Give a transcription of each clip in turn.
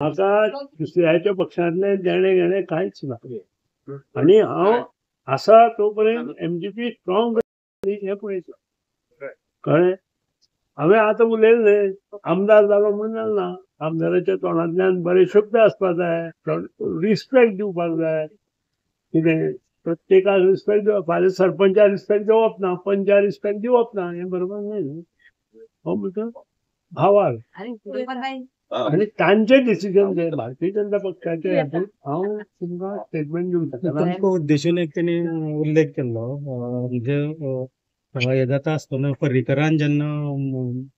म्हाका दुसऱ्याच्या पक्षांतले देणे घेणे कांयच ना आणि हांव आसा तो पर्यंत एमजीपी स्ट्रॉंग हे पळयता कळ्ळें. हांवें आतां उलयलें आमदार जालो म्हणून जालना. आमदाराच्या तोंडांतल्यान बरे शब्द आसपाक जाय, रिस्पेक्ट दिवपाक जाय. कितें प्रत्येकाक रिस्पेक्ट दिवप, फाल्यां सरपंचाक रिस्पेक्ट दिवप ना, पंचाक रिस्पेक्ट दिवप ना, हें बरोबर न्हय न्हू. हो म्हणटा भावार आणि तांचे डिसिजन जे भारतीय जनता पक्षाचे हातूंत हांव तुमकां स्टेटमेंट दिवंक तुमकां उद्देशून एक तेणी उल्लेख केल्लो म्हणजे हे जाता आसतना पर्रीकरान जेन्ना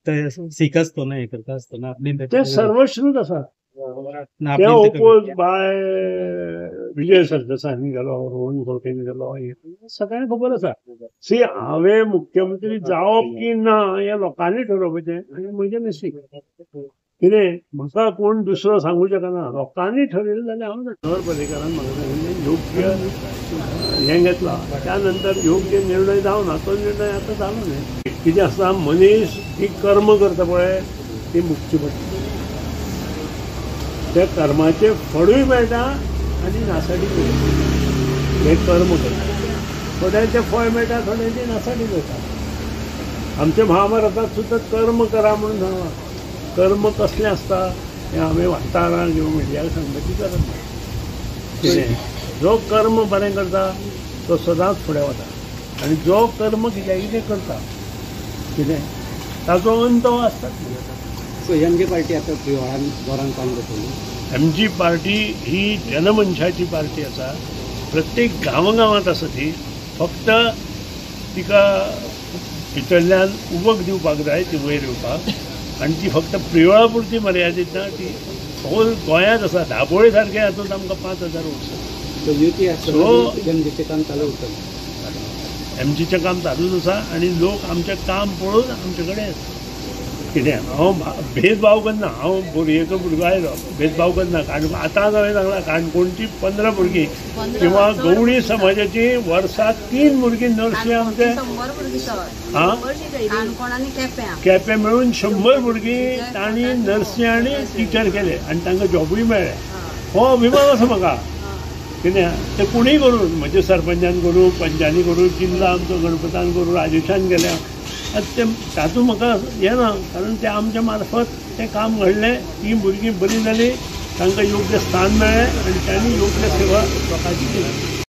ते सीख आसतना हे करता आसतना आपली ते सर्वश्रूत आसा. ते ओपोज बाय विजय सरदेसायांनी केलो, रोहन खंवटेनी केलो, सगळ्यांक खबर आसा. सी हांवें मुख्यमंत्री जावप की ना हें लोकांनी ठरोवपाचें आनी म्हजें नशीब. कितें म्हाका कोण दुसरो सांगूं शकना. लोकांनी ठरयलें जाल्यार हांव शहर पर्रीकरान म्हाका सांगिल्लें योग्य हें घेतलां. त्या नंतर योग्य निर्णय जावना तो निर्णय आतां जालो न्ही. कितें आसता मनीस ही कर्म करता पळय ती मुक्ती पडटा. त्या कर्माचे फळूय मेळटा आनी नासाडी करता. हे कर्म करता थोड्यांचें फळ मेळटा, थोड्यांची नासाडी करता. आमच्या महाभारतांत सुद्दां कर्म करा म्हणून सांगलां. कर्म कसलें आसता हें हांवें वार्ताहरांक किंवा मिडियाक सांगपाची गरज ना. कितें जो कर्म बरें करता तो सदांच फुडें वता आनी जो कर्म कितें करता कितें ताचो अंत आसता. सो एमजी पार्टी आतां प्रियोळान जोरान काम करतली. एमजी पार्टी ही जनमनशाची पार्टी आसा. प्रत्येक गांवांत आसा ती. फक्त तिका भितरल्यान उबक दिवपाक जाय ती वयर येवपाक आनी ती फक्त प्रियोळा पुरती मर्यादीत ना. ती होल गोंयांत आसा. दाबोळे सारके हातूंत आमकां 5,000 वोट्स. युती एमजीचें काम चालू उरतलें. एमजीचें काम चालूच आसा आनी लोक आमचें काम पळोवन आमचे कडेन येता. कितें हांव भेदभाव करना. हांव बोरयेचो भुरगो आयलो, भेदभाव करना. आतां हांवें सांगलां काणकोणची 15 भुरगीं किंवा गवळी समाजाची वर्साक 3 भुरगीं नर्सी आमचे केपें मेळून 100 भुरगीं तांणी नर्सी आनी टिचर केले आनी तांकां जॉबूय मेळ्ळे. हो अभिमान आसा म्हाका. कितें ते कोणीय करून, म्हणजे सरपंचान करूं, पंचांनी करूं, जिल्ला आमचो गणपतान करूं, राजेशान केल्या, तातूंत म्हाका हें ना. कारण ते आमच्या मार्फत तें काम घडलें. ती भुरगीं बरी जाली, तांकां योग्य स्थान मेळ्ळें आनी तांणी योग्य सेवा लोकांची केली.